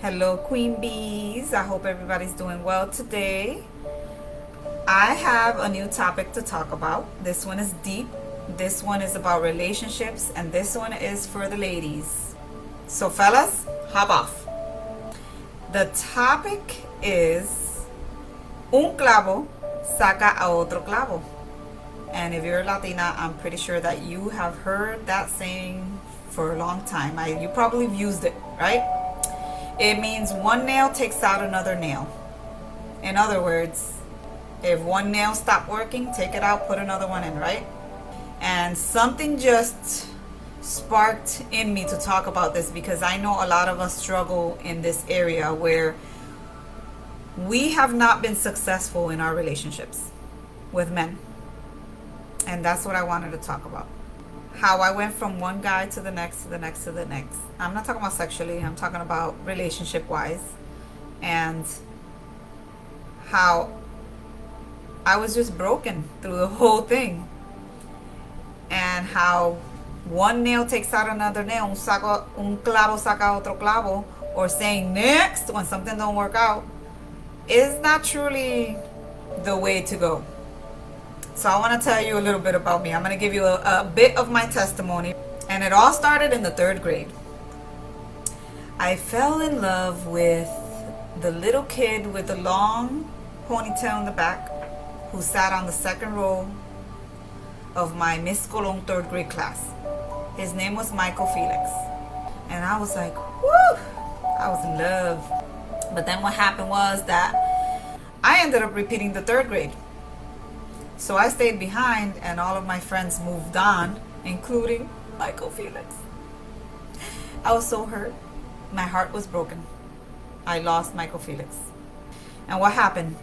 Hello, Queen Bees. I hope everybody's doing well today. I have a new topic to talk about. This one is deep. This one is about relationships, and this one is for the ladies. So, fellas, hop off. The topic is un clavo saca a otro clavo. And if you're Latina, I'm pretty sure that you have heard that saying for a long time. You probably have used it, right? It means one nail takes out another nail. In other words, if one nail stopped working, take it out, put another one in, right? And something just sparked in me to talk about this because I know a lot of us struggle in this area where we have not been successful in our relationships with men. And that's what I wanted to talk about. How I went from one guy to the next, to the next, to the next. I'm not talking about sexually, I'm talking about relationship wise. And how I was just broken through the whole thing. And how one nail takes out another nail, un clavo saca otro clavo, or saying next when something don't work out, is not truly the way to go. So I want to tell you a little bit about me. I'm going to give you a bit of my testimony. And it all started in the 3rd grade. I fell in love with the little kid with the long ponytail in the back who sat on the 2nd row of my Miss Colon 3rd grade class. His name was Michael Felix. And I was like, whoo! I was in love. But then what happened was that I ended up repeating the 3rd grade. So I stayed behind and all of my friends moved on, including Michael Felix. I was so hurt. My heart was broken. I lost Michael Felix. And what happened?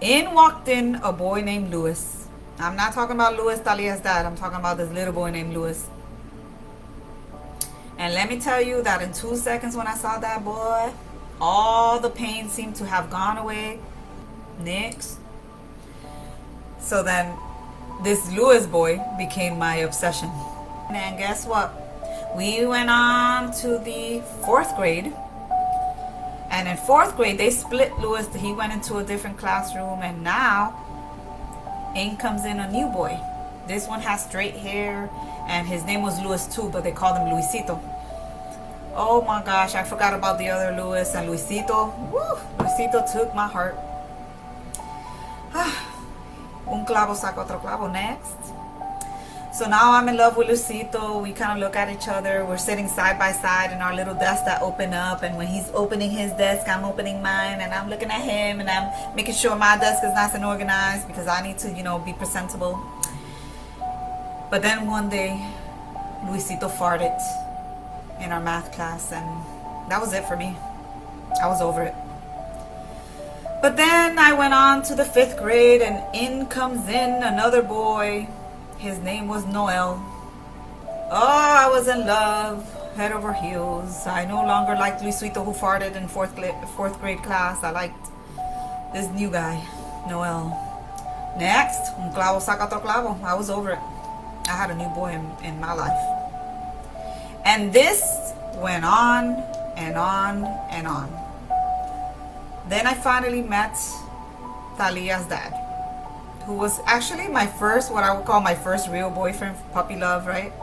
In walked in a boy named Louis. I'm not talking about Louis Talia's dad. I'm talking about this little boy named Louis. And let me tell you that in 2 seconds when I saw that boy, all the pain seemed to have gone away. Next. So then this Louis boy became my obsession. And guess what? We went on to the 4th grade. And in 4th grade, they split Louis. He went into a different classroom. And now, in comes in a new boy. This one has straight hair. And his name was Louis too, but they called him Luisito. Oh my gosh, I forgot about the other Louis. And Luisito, woo, Luisito took my heart. Un clavo saca otro clavo. Next. So now I'm in love with Luisito. We kind of look at each other. We're sitting side by side in our little desk that open up. And when he's opening his desk, I'm opening mine. And I'm looking at him. And I'm making sure my desk is nice and organized. Because I need to, be presentable. But then one day, Luisito farted in our math class. And that was it for me. I was over it. But then I went on to the 5th grade and in comes in another boy. His name was Noel. Oh, I was in love, head over heels. I no longer liked Luisito who farted in 4th grade class. I liked this new guy, Noel. Next, un clavo saca otro clavo. I was over it. I had a new boy in my life. And this went on and on and on. Then I finally met Talia's dad, who was actually my first, what I would call my first real boyfriend, puppy love, right?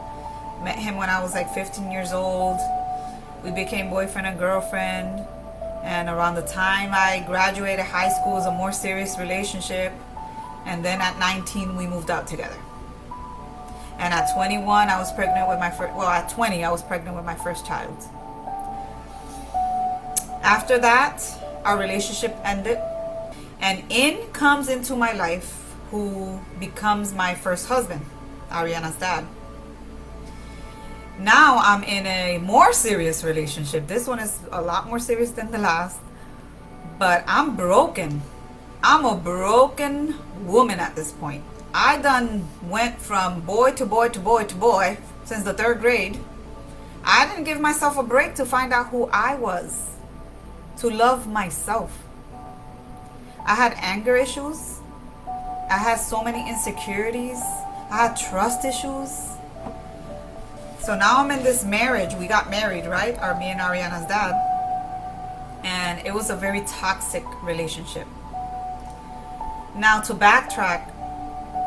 Met him when I was like 15 years old. We became boyfriend and girlfriend. And around the time I graduated high school, it was a more serious relationship. And then at 19, we moved out together. And at 21, I was pregnant with my first, at 20, I was pregnant with my first child. After that, our relationship ended, and in comes into my life who becomes my first husband, Ariana's dad. Now I'm in a more serious relationship. This one is a lot more serious than the last, but I'm broken. I'm a broken woman at this point. I done went from boy to boy to boy to boy since the 3rd grade. I didn't give myself a break to find out who I was, to love myself. I had anger issues. I had so many insecurities. I had trust issues. So now I'm in this marriage. We got married, right? Me and Ariana's dad. and it was a very toxic relationship. Now, to backtrack,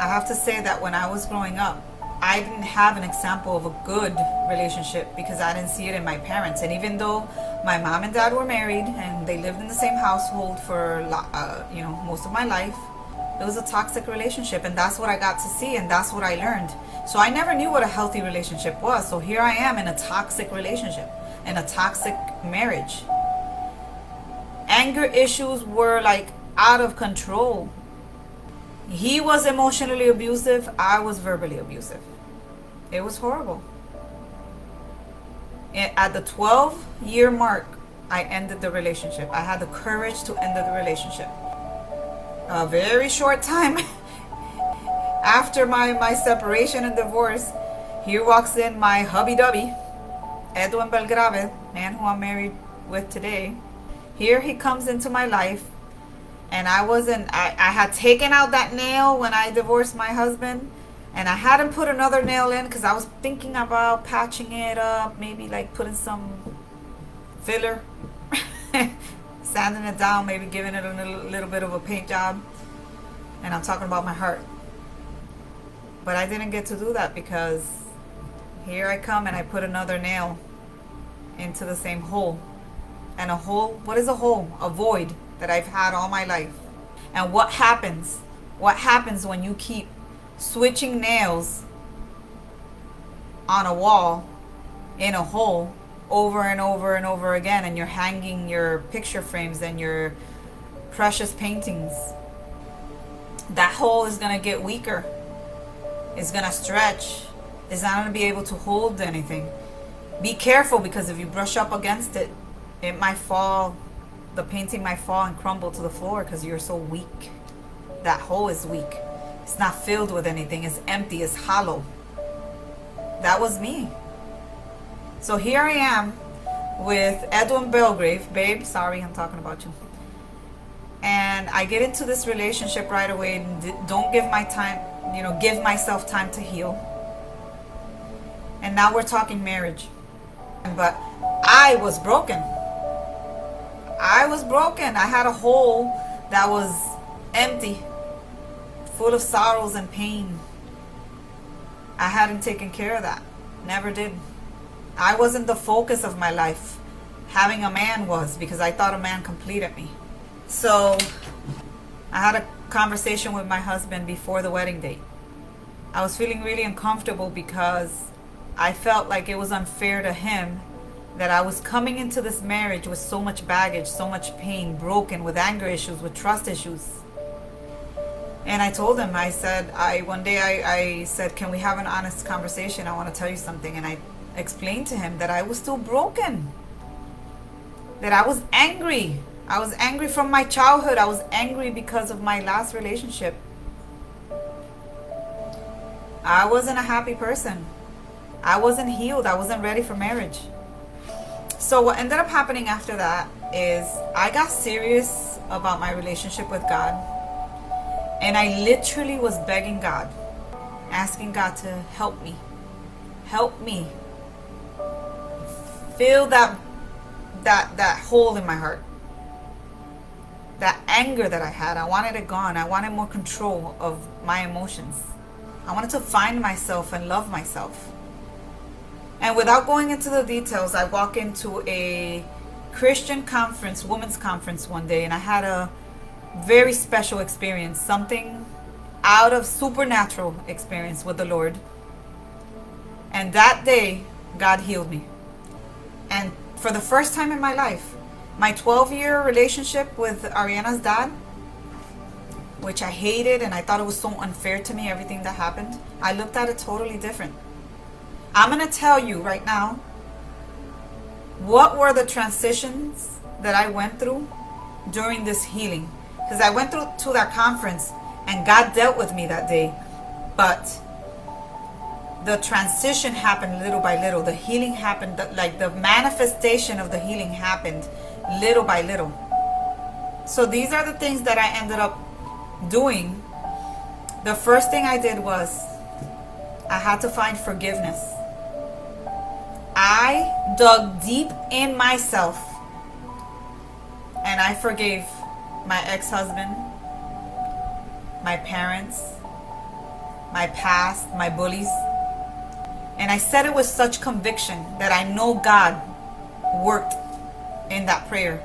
I have to say that when I was growing up, I didn't have an example of a good relationship because I didn't see it in my parents. And even though my mom and dad were married and they lived in the same household for most of my life, it was a toxic relationship, and that's what I got to see, and that's what I learned. So I never knew what a healthy relationship was. So here I am in a toxic relationship, in a toxic marriage. Anger issues were like out of control. He was emotionally abusive. I was verbally abusive. It was horrible. At the 12-year mark, I ended the relationship. I had the courage to end the relationship. A very short time after my separation and divorce, here walks in my hubby-dubby, Edwin Belgrave, man who I'm married with today. Here he comes into my life, and I had taken out that nail when I divorced my husband, and I hadn't put another nail in because I was thinking about patching it up, maybe like putting some filler, sanding it down, maybe giving it a little bit of a paint job. And I'm talking about my heart. But I didn't get to do that because here I come and I put another nail into the same hole. And a hole, what is a hole? A void that I've had all my life. And what happens? What happens when you keep switching nails on a wall in a hole over and over and over again, and you're hanging your picture frames and your precious paintings? That hole is going to get weaker. It's going to stretch. It's not going to be able to hold anything. Be careful, because if you brush up against it, it might fall. The painting might fall and crumble to the floor because you're so weak. That hole is weak. It's not filled with anything. It's empty. It's hollow. That was me. So here I am with Edwin Belgrave. Babe, sorry, I'm talking about you. And I get into this relationship right away and don't give give myself time to heal. And now we're talking marriage. But I was broken. I was broken. I had a hole that was empty, full of sorrows and pain. I hadn't taken care of that. Never did. I wasn't the focus of my life. Having a man was, because I thought a man completed me. So I had a conversation with my husband before the wedding date. I was feeling really uncomfortable because I felt like it was unfair to him that I was coming into this marriage with so much baggage, so much pain, broken, with anger issues, with trust issues. And I told him, I said, one day I said, can we have an honest conversation? I want to tell you something. And I explained to him that I was still broken, that I was angry. I was angry from my childhood. I was angry because of my last relationship. I wasn't a happy person. I wasn't healed. I wasn't ready for marriage. So what ended up happening after that is I got serious about my relationship with God. And I literally was begging God, asking God to help me. Help me fill that hole in my heart. That anger that I had, I wanted it gone. I wanted more control of my emotions. I wanted to find myself and love myself. And without going into the details, I walk into a Christian conference, women's conference one day, and I had a very special experience, something out of supernatural experience with the Lord. And that day, God healed me. And for the first time in my life, my 12-year relationship with Ariana's dad, which I hated and I thought it was so unfair to me, everything that happened, I looked at it totally different. I'm going to tell you right now what were the transitions that I went through during this healing. Because I went through to that conference and God dealt with me that day. But the transition happened little by little. The healing happened, like the manifestation of the healing happened little by little. So these are the things that I ended up doing. The first thing I did was I had to find forgiveness. I dug deep in myself And I forgave my ex-husband, my parents, my past, my bullies. And I said it with such conviction that I know God worked in that prayer.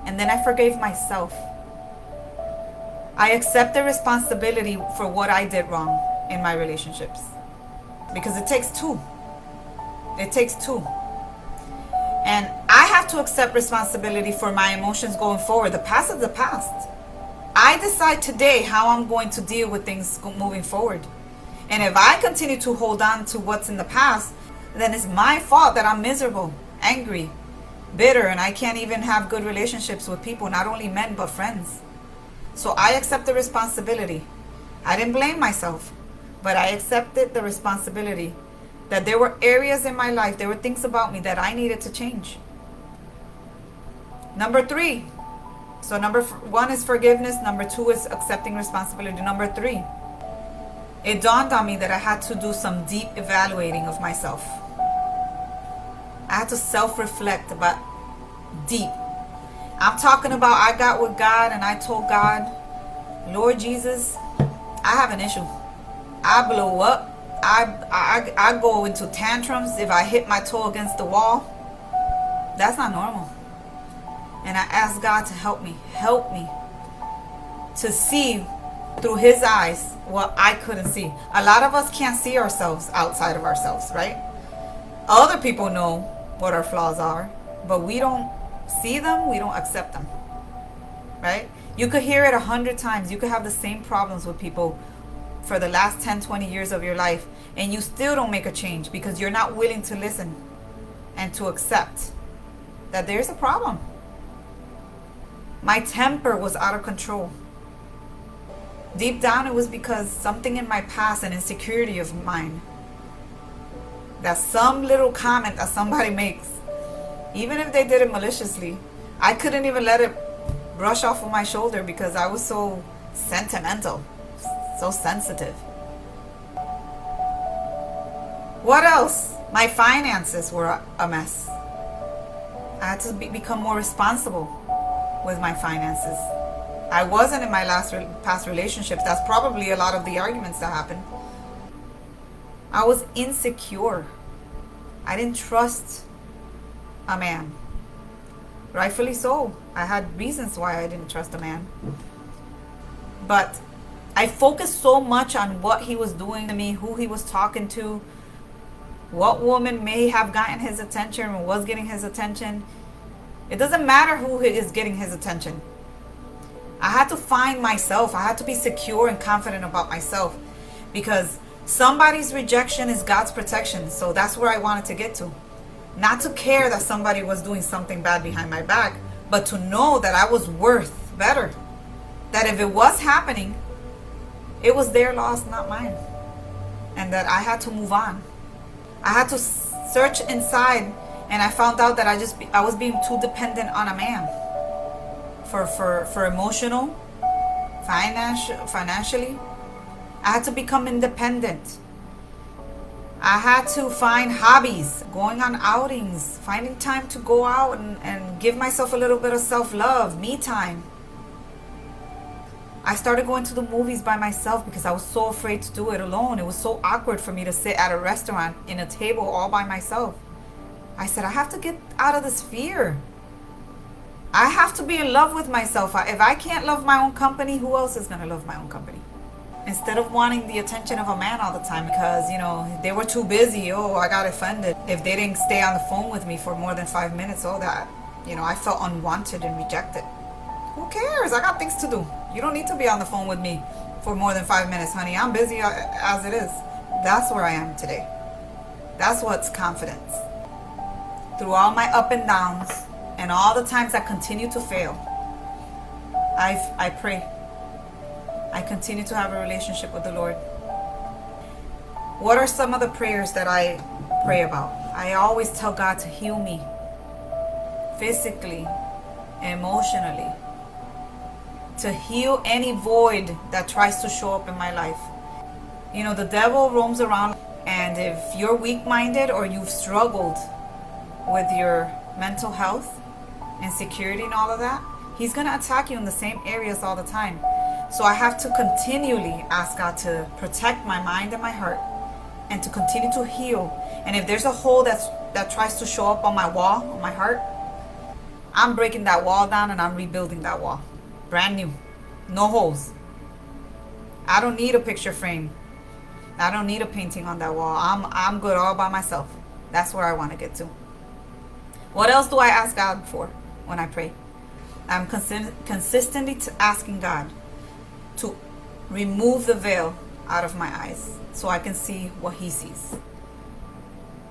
And then I forgave myself. I accepted responsibility for what I did wrong in my relationships. Because it takes two. It takes two. And I have to accept responsibility for my emotions going forward. The past is the past. I decide today how I'm going to deal with things moving forward. And if I continue to hold on to what's in the past, then it's my fault that I'm miserable, angry, bitter, and I can't even have good relationships with people, not only men, but friends. So I accept the responsibility. I didn't blame myself, but I accepted the responsibility that there were areas in my life, there were things about me that I needed to change. Number 3. So number 1 is forgiveness. Number 2 is accepting responsibility. Number 3, it dawned on me that I had to do some deep evaluating of myself. I had to self-reflect about deep. I'm talking about I got with God and I told God, Lord Jesus, I have an issue. I blow up. I go into tantrums if I hit my toe against the wall. That's not normal. And I asked God to help me to see through his eyes what I couldn't see. A lot of us can't see ourselves outside of ourselves, right? Other people know what our flaws are, but we don't see them, we don't accept them, right? You could hear it 100 times. You could have the same problems with people for the last 10, 20 years of your life, and you still don't make a change because you're not willing to listen and to accept that there's a problem. My temper was out of control. Deep down, it was because something in my past, an insecurity of mine, that some little comment that somebody makes, even if they did it maliciously, I couldn't even let it brush off of my shoulder because I was so sentimental, so sensitive. What else? My finances were a mess. I had to become more responsible with my finances. I wasn't in my past relationships. That's probably a lot of the arguments that happened. I was insecure. I didn't trust a man. Rightfully so. I had reasons why I didn't trust a man. But I focused so much on what he was doing to me, who he was talking to, what woman may have gotten his attention or was getting his attention. It doesn't matter who is getting his attention. I had to find myself. I had to be secure and confident about myself, because somebody's rejection is God's protection. So that's where I wanted to get to. Not to care that somebody was doing something bad behind my back, but to know that I was worth better. That if it was happening, it was their loss, not mine. And that I had to move on. I had to search inside, and I found out that I was being too dependent on a man. For emotional, financially. I had to become independent. I had to find hobbies, going on outings, finding time to go out and give myself a little bit of self-love, me time. I started going to the movies by myself because I was so afraid to do it alone. It was so awkward for me to sit at a restaurant in a table all by myself. I said, I have to get out of this fear. I have to be in love with myself. If I can't love my own company, who else is going to love my own company? Instead of wanting the attention of a man all the time because, they were too busy. Oh, I got offended. If they didn't stay on the phone with me for more than 5 minutes, I felt unwanted and rejected. Who cares? I got things to do. You don't need to be on the phone with me for more than 5 minutes, honey. I'm busy as it is. That's where I am today. That's what's confidence. Through all my up and downs, and all the times I continue to fail, I pray. I continue to have a relationship with the Lord. What are some of the prayers that I pray about? I always tell God to heal me physically, emotionally, to heal any void that tries to show up in my life. The devil roams around, and if you're weak-minded or you've struggled with your mental health, insecurity and all of that, He's going to attack you in the same areas all the time. So I have to continually ask God to protect my mind and my heart and to continue to heal. And if there's a hole that tries to show up on my wall, on my heart, I'm breaking that wall down and I'm rebuilding that wall. Brand new. No holes. I don't need a picture frame. I don't need a painting on that wall. I'm good all by myself. That's where I want to get to. What else do I ask God for when I pray? I'm consistently asking God to remove the veil out of my eyes so I can see what He sees.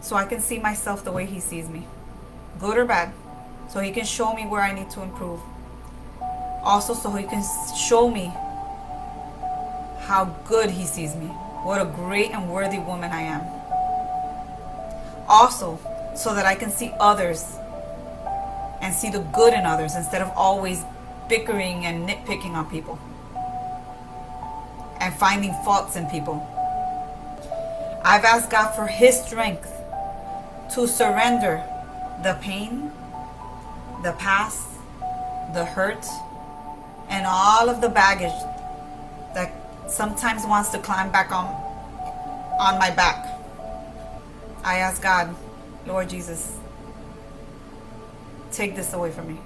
So I can see myself the way He sees me, good or bad. So He can show me where I need to improve. Also, so He can show me how good He sees me. What a great and worthy woman I am. Also, so that I can see others and see the good in others instead of always bickering and nitpicking on people and finding faults in people. I've asked God for His strength to surrender the pain, the past, the hurt, and all of the baggage that sometimes wants to climb back on my back. I ask God, Lord Jesus, take this away from me.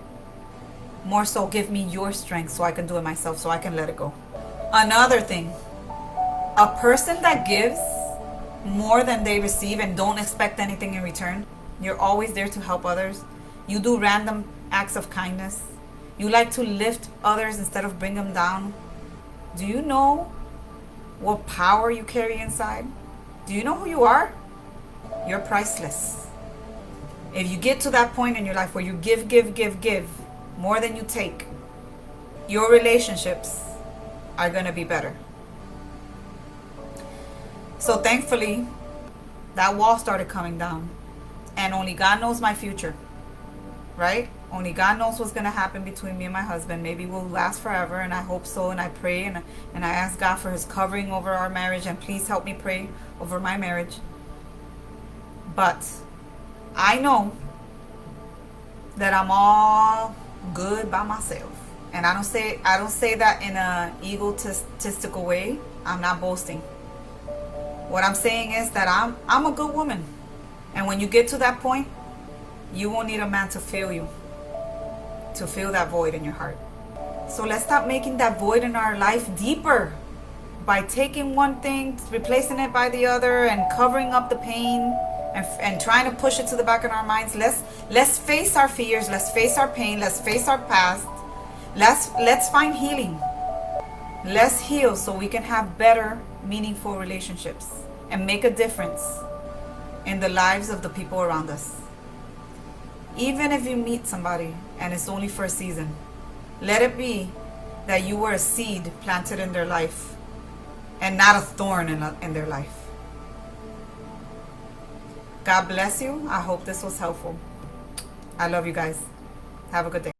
More so, give me your strength so I can do it myself, so I can let it go. Another thing, a person that gives more than they receive and don't expect anything in return, you're always there to help others. You do random acts of kindness. You like to lift others instead of bring them down. Do you know what power you carry inside? Do you know who you are? You're priceless. If you get to that point in your life where you give more than you take, your relationships are going to be better. So thankfully, that wall started coming down. And only God knows my future, right? Only God knows what's going to happen between me and my husband. Maybe we'll last forever, and I hope so, and I pray, and I ask God for His covering over our marriage, and please help me pray over my marriage. But I know that I'm all good by myself. And I don't say that in an egotistical way. I'm not boasting. What I'm saying is that I'm a good woman. And when you get to that point, you won't need a man to fill you, to fill that void in your heart. So let's stop making that void in our life deeper by taking one thing, replacing it by the other, and covering up the pain and trying to push it to the back of our minds. Let's face our fears. Let's face our pain. Let's face our past. Let's find healing. Let's heal so we can have better, meaningful relationships and make a difference in the lives of the people around us. Even if you meet somebody and it's only for a season, let it be that you were a seed planted in their life and not a thorn in their life. God bless you. I hope this was helpful. I love you guys. Have a good day.